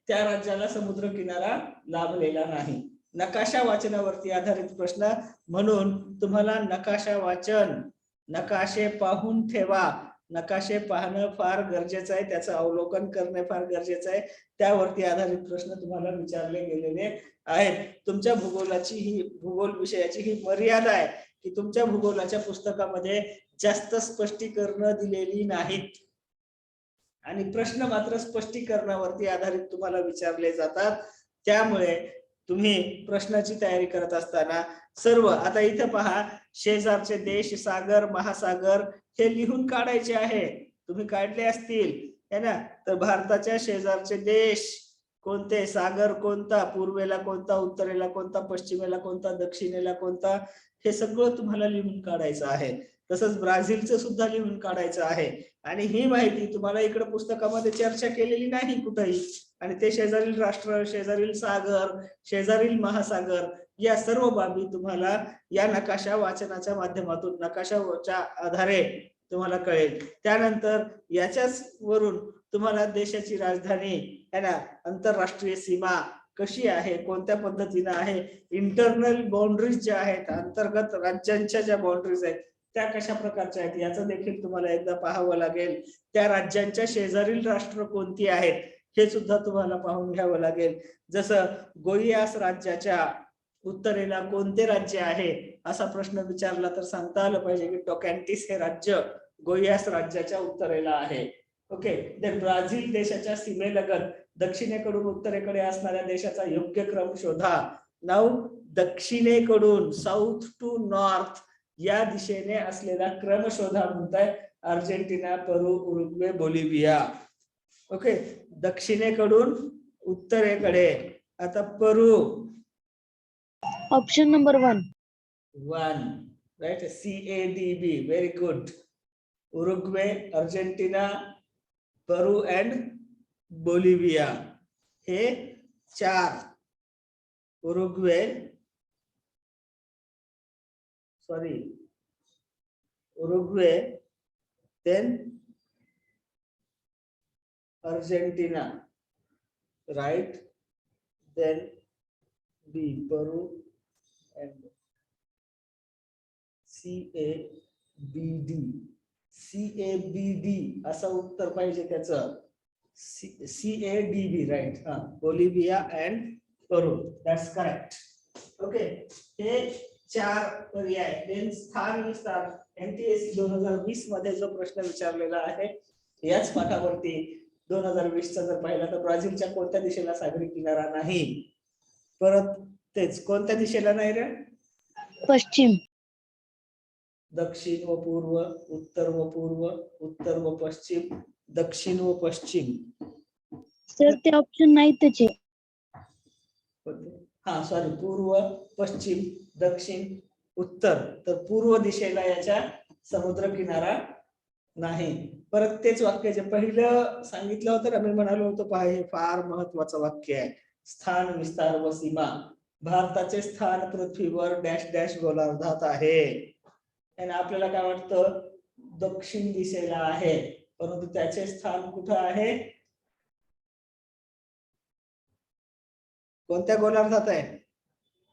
Speaker 1: त्या राज्याला समुद्र किनारा लाभलेला नाही. नकाशा वाचनावरती आधारित प्रश्न म्हणून तुम्हाला नकाशा वाचन, नकाशे पाहून ठेवा. नकाशे पाहणं फार गरजेचं आहे, त्याचं अवलोकन करणे फार गरजेचं आहे. त्यावरती आधारित प्रश्न तुम्हाला विचारले गेलेले आहेत. तुमच्या भूगोल विषयाची ही मर्यादा आहे की तुमच्या भूगोलाच्या पुस्तकामध्ये जास्त स्पष्टीकरण दिलेली नाहीत आणि प्रश्न मात्र स्पष्टीकरणावरती आधारित तुम्हाला विचारले जातात. त्यामुळे तुम्ही प्रश्नाची तयारी करत असताना सर्व, आता इथे पहा, शेजारचे देश, सागर, महासागर हे लिहून काढायचे आहे. तुम्ही काढले असतील है ना. तर भारताच्या शेजारचे देश कोणते, सागर कोणता, पूर्वेला कोणता, उत्तरेला कोणता, पश्चिमेला कोणता, दक्षिणेला कोणता, हे सगळं तुम्हाला लिहून काढायचं आहे. तसंच ब्राझीलचं सुद्धा लिहून काढायचं आहे. आणि ही माहिती तुम्हाला इकडे पुस्तकामध्ये चर्चा केलेली नाही कुठेही. आणि ते शेजारील राष्ट्र, शेजारील सागर, शेजारील महासागर या सर्व बाबी तुम्हाला या नकाशा वाचनाच्या माध्यमातून, नकाशाच्या आधारे तुम्हाला कळेल. त्यानंतर याच्याच वरून तुम्हाला देशाची राजधानी है ना, आंतरराष्ट्रीय सीमा कशी आहे, कोणत्या पद्धतीने आहे, इंटरनल बाउंड्रीज ज्या आहेत, अंतर्गत राज्यांच्या ज्या बाउंड्रीज आहेत त्या कशा प्रकारच्या आहेत याचं देखील तुम्हाला एकदा पाहावं लागेल. त्या राज्यांच्या शेजारील राष्ट्र कोणती आहेत हे सुद्धा तुम्हाला पाहून घ्यावं लागेल. जसं गोयास राज्याच्या उत्तरेला कोणते राज्य आहे असा प्रश्न विचारला तर सांगता आलं पाहिजे की टोकॅन्टिस हे राज्य गोयास राज्याच्या उत्तरेला आहे. ओके, तर ब्राझील देशाच्या सीमेलगत दक्षिणेकडून उत्तरेकडे असणाऱ्या देशाचा योग्य क्रम शोधा. नाव दक्षिणेकडून, साऊथ टू नॉर्थ या दिशेने असलेला क्रम शोधा म्हणताय. Argentina, Peru, Uruguay, Bolivia. Okay, दक्षिणेकडून उत्तरेकडे. आता Peru,
Speaker 2: option number 1
Speaker 1: right, CADB, very good. Uruguay, Argentina, Peru and Bolivia हे 4. Uruguay, sorry, Uruguay, then Argentina, right? Then B, Peru, and CABD. CABD असं उत्तर पाहिजे त्याचं. CADB, right. हा, Bolivia and Peru, that's correct. Okay, हे 4 पर्याय. Then स्थान विस्तार NTSC 2020 मध्ये जो प्रश्न विचारलेला आहे याच पाठावरती 2020 चा जर पाहिला तर ब्राझीलच्या कोणत्या दिशेला सागरी किनारा नाही. परत तेच, कोणत्या दिशेला नाही रे?
Speaker 2: पश्चिम.
Speaker 1: दक्षिण व पूर्व, उत्तर व पूर्व, उत्तर व पश्चिम, दक्षिण व पश्चिम.
Speaker 2: सर ते ऑप्शन नाही त्याचे.
Speaker 1: हा सॉरी, पूर्व, पश्चिम, दक्षिण, उत्तर. तर पूर्व दिशेला याच्या समुद्र किनारा नाही. परत तेच वाक्य जे पहिलं सांगितलं होतं ना, मी म्हणालो होतो पहा, हे फार महत्वाचं वाक्य आहे. स्थान विस्तार व सीमा. भारताचे स्थान पृथ्वीवर डॅश डॅश गोलार्धात आहे आणि आपल्याला काय वाटतं दक्षिण दिशेला आहे, परंतु त्याचे स्थान कुठं आहे? कोणत्या गोलार्धात आहे?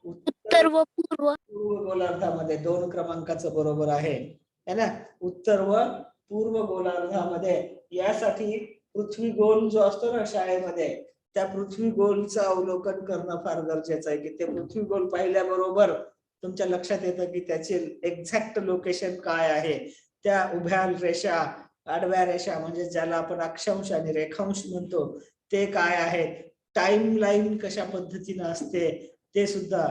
Speaker 2: उत्तर व पूर्व.
Speaker 1: पूर्व गोलार्धामध्ये. 2 क्रमांकाचं बरोबर आहे ना. उत्तर व पूर्व गोलार्धामध्ये. यासाठी पृथ्वी गोल जो असतो ना शाळेमध्ये, त्या पृथ्वी गोलचं अवलोकन करणं फार गरजेचं आहे. की ते पृथ्वी गोल पाहिल्याबरोबर तुमच्या लक्षात येतं की त्याचे एक्झॅक्ट लोकेशन काय आहे. त्या उभ्या रेषा, आडव्या रेषा म्हणजे ज्याला आपण अक्षांश आणि रेखांश म्हणतो ते काय आहेत, टाइम लाईन कशा पद्धतीने असते ते सुद्धा,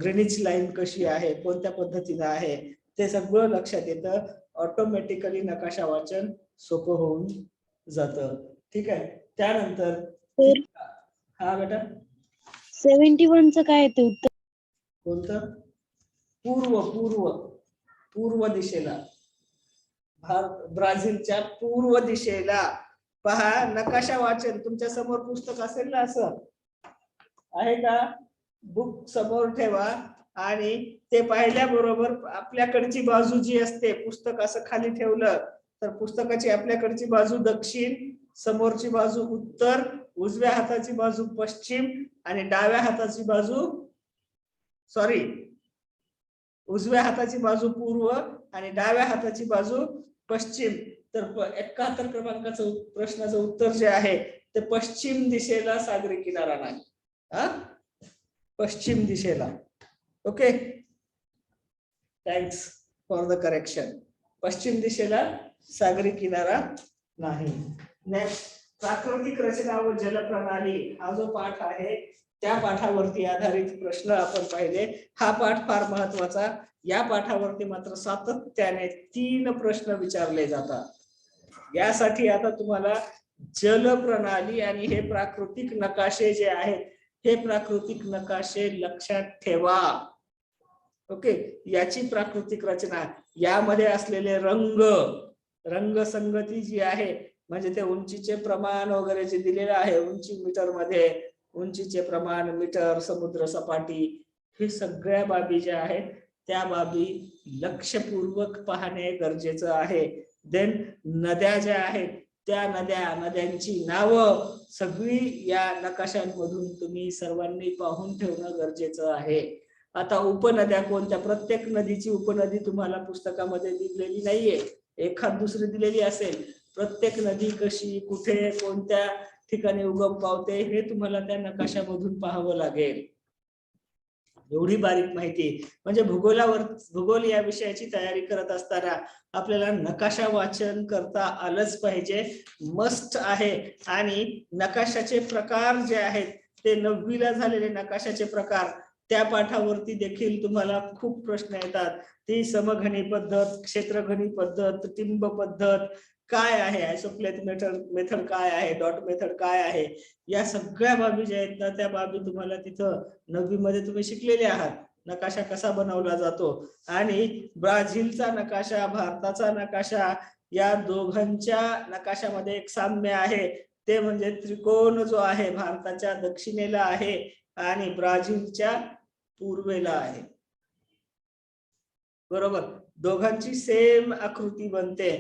Speaker 1: ग्रीनिच लाईन कशी आहे, कोणत्या पद्धतीने आहे, ते सगळं लक्षात येतं. ऑटोमॅटिकली नकाशा वाचन सोपं होऊन जातं. ठीक आहे. त्यानंतर हा बेटा
Speaker 2: 71 चं काय ते उत्तर?
Speaker 1: कोणतं? पूर्व. पूर्व पूर्व दिशेला. ब्राझीलच्या पूर्व दिशेला. पहा, नकाशा वाचन तुमच्या समोर पुस्तक असेल ना, असं आहे का? बुक समोर ठेवा आणि ते पाहिल्याबरोबर आपल्याकडची बाजू जी असते, पुस्तक असं खाली ठेवलं तर पुस्तकाची आपल्याकडची बाजू दक्षिण, समोरची बाजू उत्तर, उजव्या हाताची बाजू पश्चिम आणि डाव्या हाताची बाजू सॉरी उजव्या हाताची बाजू पूर्व आणि डाव्या हाताची बाजू पश्चिम. तर 71 क्रमांकाचं प्रश्नाचं उत्तर जे आहे ते पश्चिम दिशेला सागरी किनारा नाही. हा, पश्चिम दिशेला. Okay, thanks for the correction. पश्चिम दिशेला सागरी किनारा नाही. नेक्स्ट, प्राकृतिक रचना व जलप्रणाली हा जो पाठ आहे त्या पाठावरती आधारित प्रश्न आपण पाहिले. हा पाठ फार महत्वाचा. या पाठावरती मात्र सातत्याने 3 प्रश्न विचारले जातात. यासाठी आता तुम्हाला जलप्रणाली आणि हे प्राकृतिक नकाशे जे आहेत, हे प्राकृतिक नकाशे लक्षात ठेवा. ओके, याची प्राकृतिक रचना, यामध्ये असलेले रंग, रंगसंगती जी आहे, म्हणजे ते उंचीचे प्रमाण वगैरे जे दिलेलं आहे, उंची मीटर मध्ये, उंचीचे प्रमाण मीटर, समुद्र सपाटी, हे सगळ्या बाबी ज्या आहेत त्या बाबी लक्षपूर्वक पाहणे गरजेचं आहे. देन नद्या ज्या आहेत त्या नद्यांची नावं सगळी या नकाशांमधून तुम्ही सर्वांनी पाहून ठेवणं गरजेचं आहे. आता उपनद्या कोणत्या, प्रत्येक नदीची उपनदी तुम्हाला पुस्तकामध्ये दिलेली नाहीये, एखाद दुसरी दिलेली असेल. प्रत्येक नदी कशी, कुठे, कोणत्या ठिकाणी उगम पावते हे तुम्हाला त्या नकाशामधून पाहावं लागेल. एवढी बारीक माहिती. म्हणजे भूगोल या विषयाची तयारी करत असताना आपल्याला नकाशा वाचन करता आलंच पाहिजे, मस्ट आहे. आणि नकाशाचे प्रकार जे आहेत ते 9वीला झालेले नकाशाचे प्रकार, त्या पाठावरती देखील तुम्हाला खूप प्रश्न येतात. ती समघनी पद्धत, क्षेत्रघनी पद्धत, टिंब पद्धत काय आहे, आयसोप्लेट मेथड काय आहे, डॉट मेथड काय आहे, या सगळ्या बाबी ज्या आहेत ना त्या बाबी तुम्हाला तिथं 9वी मध्ये तुम्ही शिकलेले आहात. नकाशा कसा बनवला जातो आणि ब्राझीलचा नकाशा, भारताचा नकाशा, या दोघांच्या नकाशामध्ये एक साम्य आहे. ते म्हणजे त्रिकोण जो आहे भारताच्या दक्षिणेला आहे आणि ब्राझीलच्या पूर्वेला आहे. बरोबर, दोघांची सेम आकृती बनते.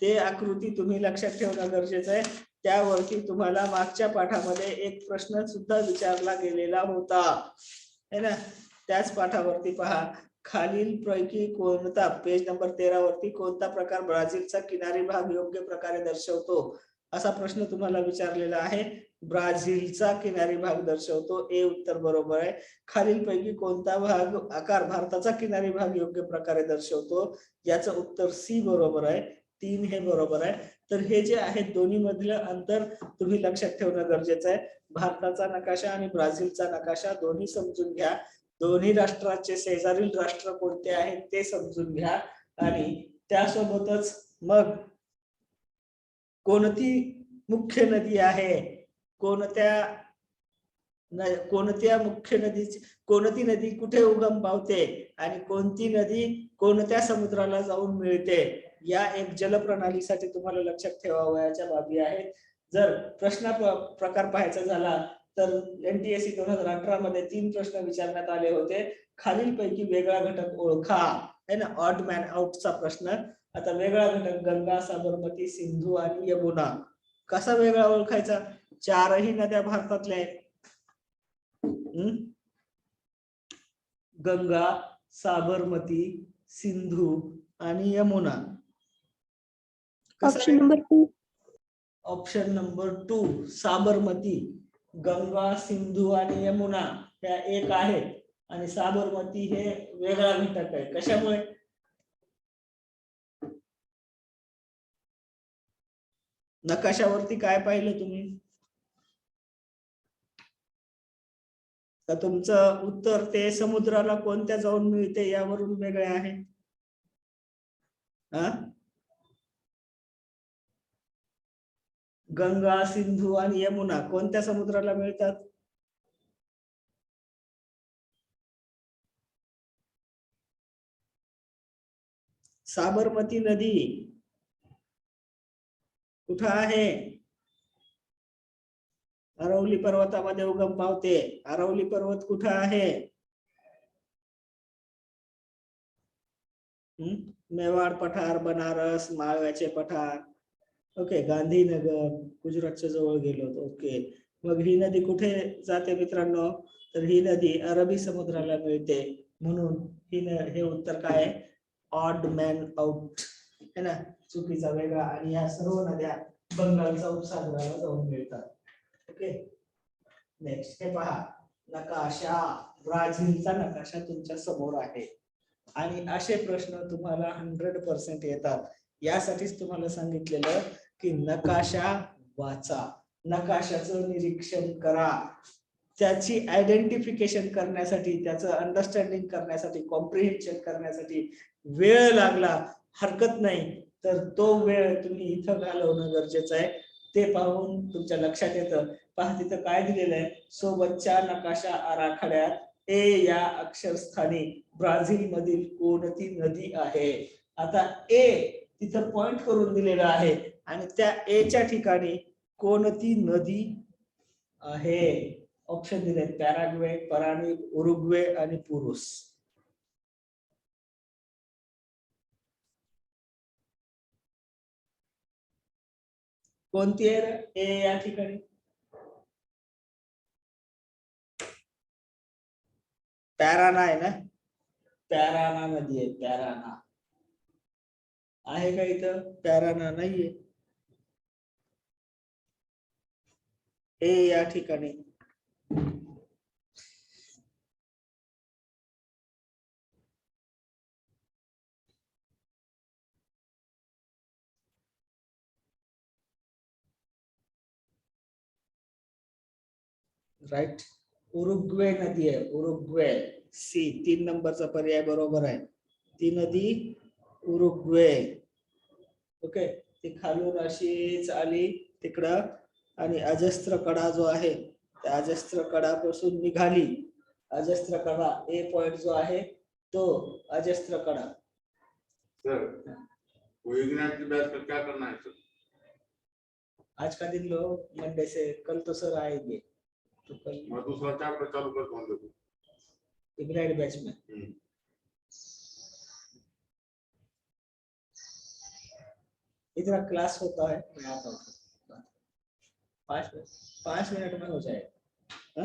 Speaker 1: ते आकृती तुम्ही लक्षात ठेवणं गरजेचं आहे. त्यावरती तुम्हाला मागच्या पाठामध्ये एक प्रश्न सुद्धा विचारला गेलेला होता है ना. त्याच पाठावरती पहा, खालील पैकी कोणता, पेज नंबर 13 वरती, कोणता प्रकार ब्राझीलचा किनारी भाग योग्य प्रकारे दर्शवतो, असा प्रश्न तुम्हाला विचारलेला आहे. ब्राझीलचा किनारी भाग दर्शवतो, ए उत्तर बरोबर आहे. खालीलपैकी कोणता भाग आकार भारताचा किनारी भाग योग्य प्रकारे दर्शवतो, याचं उत्तर सी बरोबर आहे. 3 हे बरोबर आहे. तर हे जे आहे दोन्ही मधलं अंतर तुम्ही लक्षात ठेवणं गरजेचं आहे. भारताचा नकाशा आणि ब्राझीलचा नकाशा दोन्ही समजून घ्या. दोन्ही राष्ट्राचे शेजारील राष्ट्र कोणते आहेत ते समजून घ्या. आणि त्यासोबतच मग कोणती मुख्य नदी आहे, कोणत्या मुख्य नदीची, कोणती नदी कुठे उगम पावते आणि कोणती नदी कोणत्या समुद्राला जाऊन मिळते, या एक जलप्रणालीसाठी तुम्हाला लक्षात ठेवावयाच्या बाबी आहेत. जर प्रश्न प्रकार पाहायचा झाला तर NTSC 2018 मध्ये 3 प्रश्न विचारण्यात आले होते. खालीलपैकी वेगळा घटक ओळखा, है ना, ऑड मॅन आउटचा प्रश्न. आता वेगळा घटक गंगा, साबरमती, सिंधू आणि यमुना. कसा वेगळा ओळखायचा? चारही नद्या भारतातल्या आहेत. गंगा, साबरमती, सिंधू आणि Yamuna.
Speaker 2: Option number 2.
Speaker 1: Option number 2 Sabarmati. Ganga, Sindhu आणि यमुना ह्या एक आहेत आणि साबरमती हे वेगळा घटक आहे. कशामुळे? नकाशावरती काय पाहिलं तुम्ही? तर तुमचं उत्तर ते समुद्राला कोणत्या जाऊन मिळते यावरून वेगळे आहे. गंगा, सिंधू आणि यमुना कोणत्या समुद्राला मिळतात? साबरमती नदी कुठं आहे? अरवली पर्वतामध्ये उगम पावते. अरवली पर्वत कुठं आहे? मेवाड पठार, बनारस, माळव्याचे पठार. ओके, गांधीनगर, गुजरातच्या जवळ गेलो. ओके, मग ही नदी कुठे जाते मित्रांनो? तर ही नदी अरबी समुद्राला मिळते. म्हणून हे उत्तर काय आहे? ऑड मॅन आउट, है ना, चुकीचा वेगळा. आणि या सर्व नद्या बंगालच्या उपसागराला जाऊन मिळतात. ओके, नेक्स्ट हे पहा, नकाशा. ब्राझीलचा नकाशा तुमच्या समोर आहे आणि असे प्रश्न तुम्हाला 100% येतात. यासाठीच तुम्हाला सांगितलेलं की नकाशा वाचा, नकाशाचं निरीक्षण करा, त्याची आयडेंटिफिकेशन करण्यासाठी, त्याचं अंडरस्टँडिंग करण्यासाठी, कॉम्प्रिहेन्शन करण्यासाठी वेळ लागला हरकत नाही, तर तो वेळ तुम्ही इथं घालवणं गरजेचं आहे. ते पाहून तुमच्या लक्षात येतं. पहा तिथं काय दिलेलं आहे, सोबतच्या नकाशा आराखड्यात ए या अक्षरस्थानी ब्राझील मधील कोणती नदी आहे. आता ए तिथं पॉइंट करून दिलेलं आहे आणि त्या एच्या ठिकाणी कोणती नदी आहे. ऑप्शन दिले, पॅराग्वे, पराणी, उरुग्वे आणि पुरुष. कोणती आहे ए या ठिकाणी? पॅराना आहे ना, पॅराना नदी आहे. पॅराना आहे का इथं? पॅराना नाहीये ए या ठिकाणी. राईट, उरुग्वे नदी आहे. उरुग्वे, सी 3 नंबरचा पर्याय बरोबर आहे. ती नदी उरुग्वे. ओके, ती खालून अशीच आली तिकडं आणि अजस्त्र कडा जो आहे त्या अजस्त्र कडापासून निघाली. अजस्त्र कडा ए पॉइंट जो आहे तो अजस्त्र कडा.
Speaker 3: सर विज्ञान की बैच पर क्या करना है सर?
Speaker 1: आज का दिन लो, मंडे से, कल तो सर आएंगे तो कल
Speaker 3: मैं दूसरा चैप्टर चालू करता हूँ देखो
Speaker 1: इग्नाइट बैच में. इतना क्लास होता है, मैं आता हूँ 5 मिनट में हो जाएगा।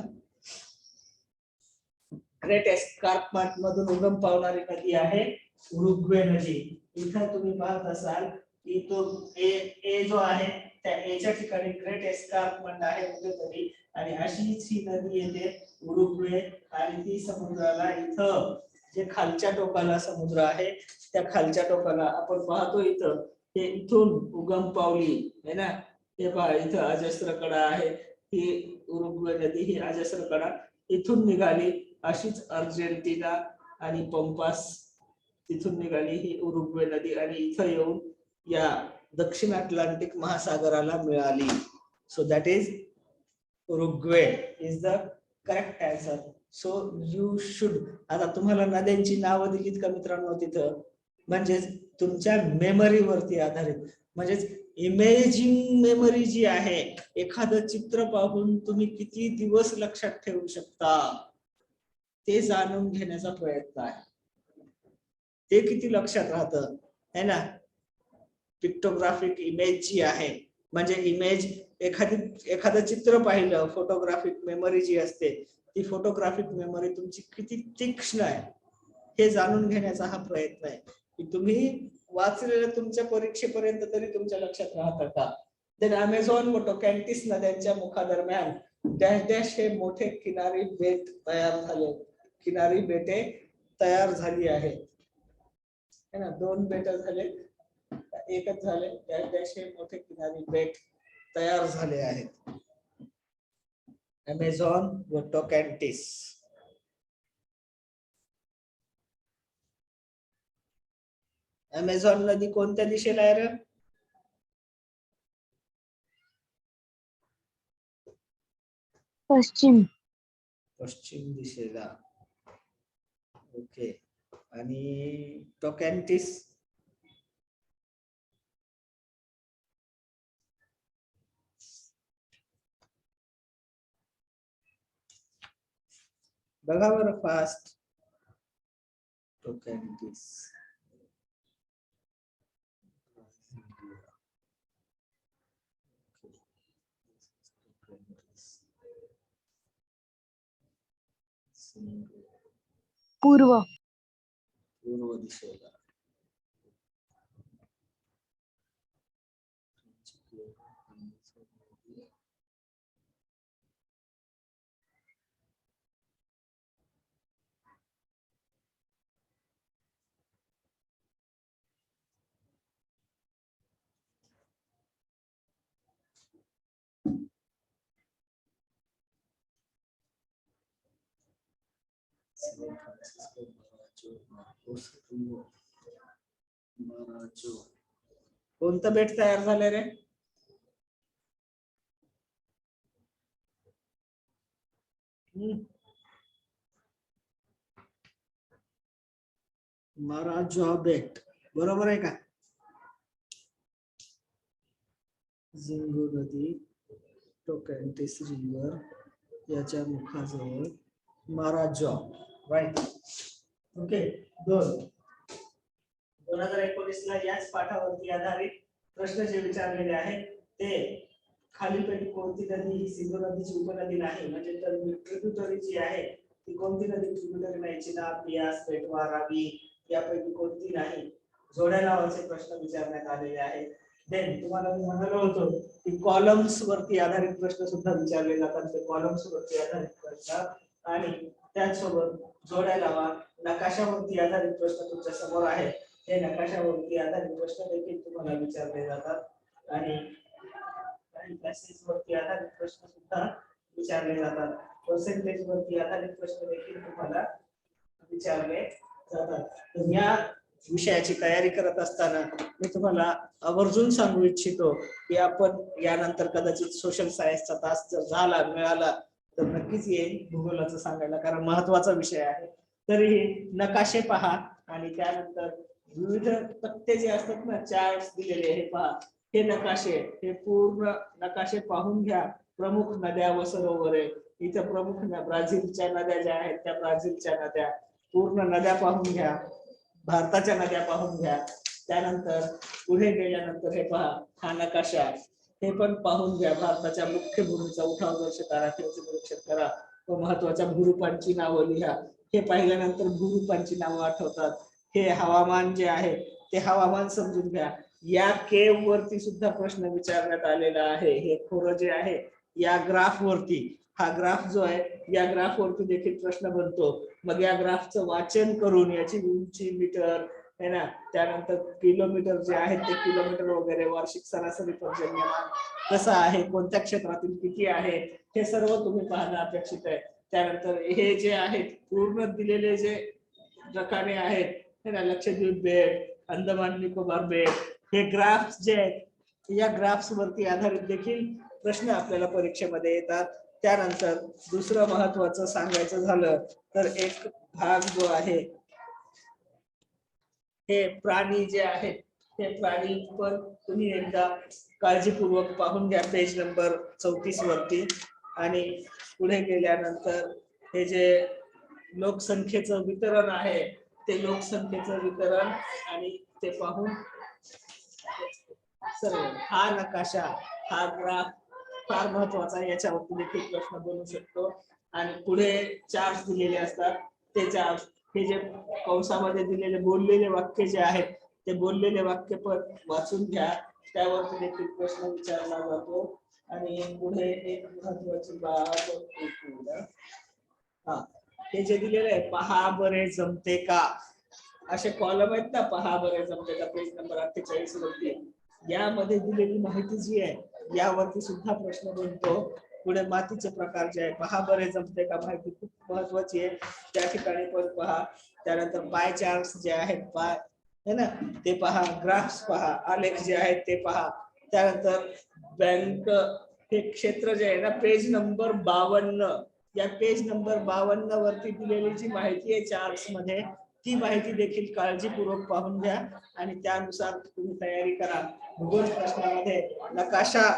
Speaker 1: ग्रेट एस्कार्पमेंट मधून उगम पावणारी नदी आहे उरुग्वे नदी। इथं तुम्ही पाहत असाल की तो ए जो आहे त्या एच्या ठिकाणी ग्रेट एस्कार्पमेंट आहे कुठेतरी, आणि अशीच ही नदी येते उरुग्वे, आणि ती समुद्राला इथं जे खालच्या टोकाला समुद्र आहे त्या खालच्या टोकाला आपण पाहतो इथं हे इथून उगम पावली है ना। हे पहा इथं अजस्र कडा आहे, ही उरुग्वे नदी ही अजस्र कडा इथून निघाली, अशीच अर्जेंटिना आणि पंपास तिथून निघाली ही उरुग्वे नदी, आणि इथं येऊन या दक्षिण अटलांटिक महासागराला मिळाली। So that is Uruguay is the correct answer. So you should, आता तुम्हाला नद्यांची नावं दिलीत का मित्रांनो तिथं, म्हणजेच तुमच्या मेमरीवरती आधारित, म्हणजेच इमेजिंग मेमरी जी आहे, एखादं चित्र पाहून तुम्ही किती दिवस लक्षात ठेवू शकता ते जाणून घेण्याचा प्रयत्न आहे, ते किती लक्षात राहतं है ना। पिक्टोग्राफिक इमेज जी आहे, म्हणजे इमेज एखादं चित्र पाहिलं, फोटोग्राफिक मेमरी जी असते ती फोटोग्राफिक मेमरी तुमची किती तीक्ष्ण आहे हे जाणून घेण्याचा हा प्रयत्न आहे की तुम्ही वाचलेलं तुमच्या परीक्षेपर्यंत तरी तुमच्या लक्षात राहतं का। देन अमेझॉन व टोकॅन्टिस नद्यांच्या मुखादरम्यान डॅश डॅश हे मोठे किनारी बेट तयार झाले, किनारी बेटे तयार झाली आहेत है ना। 2 बेट झाले, एकच झाले, डॅश डॅश हे मोठे किनारी बेट तयार झाले आहेत, अमेझॉन व टोकॅन्टिस। अमेझॉन नदी कोणत्या दिशेला आहे रे?
Speaker 2: पश्चिम।
Speaker 1: पश्चिम दिशेला, ओके। आणि टोकॅन्टिस बघा बरं फास्ट, टोकॅन्टिस
Speaker 2: पूर्व।
Speaker 1: पूर्व दिशेला, कोणतं बेट तयार झाले रे? माराजो बेट, बरोबर आहे का? जिंगू नदी टोकॅन्टिस रिव्हर याच्या मुखाजवळ माराजो, राईट। ओके, 2019 ला याच पाठावरती आधारित प्रश्न जे विचारलेले आहेत ते खालीलपैकी कोणती नदी ही सिंधू नदीची उपनदी नाही, म्हणजे ट्रिब्युटरी जी आहे ती कोणती नदी ट्रिब्युटरी नाही, चिनाब, बियास, पेटवा, रावी यापैकी कोणती नाही। जोड्या लावायचे प्रश्न विचारण्यात आलेले आहेत। देन तुम्हाला मी म्हणालो होतो की कॉलम्स वरती आधारित प्रश्न सुद्धा विचारले जातात, ते कॉलम्स वरती आधारित प्रश्न आणि त्याचसोबत जोड्या लावा, नकाशावरती आधारित प्रश्न तुमच्या समोर आहे, हे नकाशावरती आधारित प्रश्न देखील तुम्हाला विचारले जातात, आणि काही पॅसेज वरती आधारित प्रश्न सुद्धा विचारले जातात, पर्सेंटेज वरती आधारित प्रश्न देखील तुम्हाला विचारले जातात। तर या विषयाची तयारी करत असताना मी तुम्हाला आवर्जून सांगू इच्छितो की आपण यानंतर कदाचित सोशल सायन्सचा तास जर झाला मिळाला तर नक्कीच येईल भूगोलाचं सांगायला, कारण महत्त्वाचा विषय आहे। तरीही नकाशे पहा आणि त्यानंतर विविध तक्ते जे असतात ना, चार्ट्स दिलेले, हे पहा, हे नकाशे, हे पूर्ण नकाशे पाहून घ्या। प्रमुख नद्या व सरोवरे, इथं प्रमुख ब्राझीलच्या नद्या ज्या आहेत त्या ब्राझीलच्या नद्या, पूर्ण नद्या पाहून घ्या, भारताच्या नद्या पाहून घ्या, त्यानंतर पुढे गेल्यानंतर हे पहा, हा नकाशा हे पण पाहून घ्या. भारताच्या मुख्य भूमीचा उठाव दर्शका, राखीवचे निरीक्षण करा व महत्वाच्या भूरूपांची नावं लिहा. हे पाहिल्यानंतर भूरूपांची नावं आठवतात. हे हवामान जे आहे ते हवामान समजून घ्या. या केव वरती सुद्धा प्रश्न विचारण्यात आलेला आहे. हे खोरं जे आहे या ग्राफ वरती, हा ग्राफ जो आहे या ग्राफ वरती देखील प्रश्न बनतो. मग या ग्राफचं वाचन करून याची उंची मीटर है ना, त्यानंतर किलोमीटर जे आहे ते किलोमीटर वगैरे, वार्षिक सरासरी पर्जन्यमान कसं आहे, कोणत्या क्षेत्रातील किती आहे, हे सर्व तुम्ही पाहणं अपेक्षित आहे. त्यानंतर हे जे आहेत पूर्ण दिलेले जे रकाने आहेत है ना, लक्षद्वीप बेट, अंदमान निकोबार बेट, हे ग्राफ्स जे आहेत या ग्राफ्स वरती आधारित देखील प्रश्न आपल्याला परीक्षेमध्ये येतात. त्यानंतर दुसरं महत्वाचं सांगायचं झालं तर एक भाग जो आहे हे प्राणी जे आहेत हे प्राणी पण तुम्ही एकदा काळजीपूर्वक पाहून घ्या पेज नंबर 34 वरती. आणि पुढे गेल्यानंतर हे जे लोकसंख्येचं वितरण आहे ते लोकसंख्येचं वितरण आणि ते पाहून सर्व हा नकाशा, हा ग्राफ फार महत्वाचा आहे. याच्यावरती देखील प्रश्न बनू शकतो. आणि पुढे चार्ट दिलेले असतात. ते चार्ट हे जे कंसामध्ये दिलेले बोललेले वाक्य जे आहेत ते बोललेले वाक्य पण वाचून घ्या. त्यावरती देखील प्रश्न विचारला जातो. आणि पुढे एक महत्वाची बाब, हा हे जे दिलेले आहे पहा बरे जमते का, असे कॉलम आहेत ना, पहा बरे जमते का, पेज नंबर 48 वरती. यामध्ये दिलेली माहिती जी आहे यावरती सुद्धा प्रश्न बनतो. पुढे मातीचे प्रकार जे आहे, पहा बरे जमते का, माहिती खूप महत्वाची आहे, त्या ठिकाणी पण पहा. त्यानंतर पाय चार्ट जे आहेत पाय है ना ते पहा, ग्राफ्स पहा, आलेख जे आहेत ते पहा. त्यानंतर बँक हे क्षेत्र जे आहे ना, पेज नंबर 52, या पेज नंबर 52 वरती दिलेली जी माहिती आहे चार्ट्स मध्ये, ती माहिती देखील काळजीपूर्वक पाहून घ्या आणि त्यानुसार तुम्ही तयारी करा. भूगोल प्रश्नामध्ये नकाशा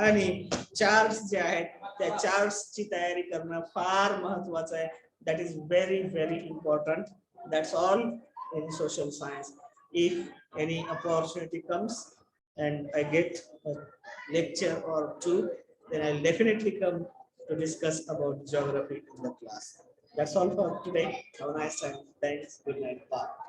Speaker 1: आणि चार्ट्स जे आहेत त्या चार्ट्सची तयारी करणं फार महत्वाचं आहे. That is very very important. That's all in social science. If any opportunity comes and I get a lecture or two, then I'll definitely come to discuss about geography in the class. That's all for today. Have a nice time. Thanks. Good night. Bye.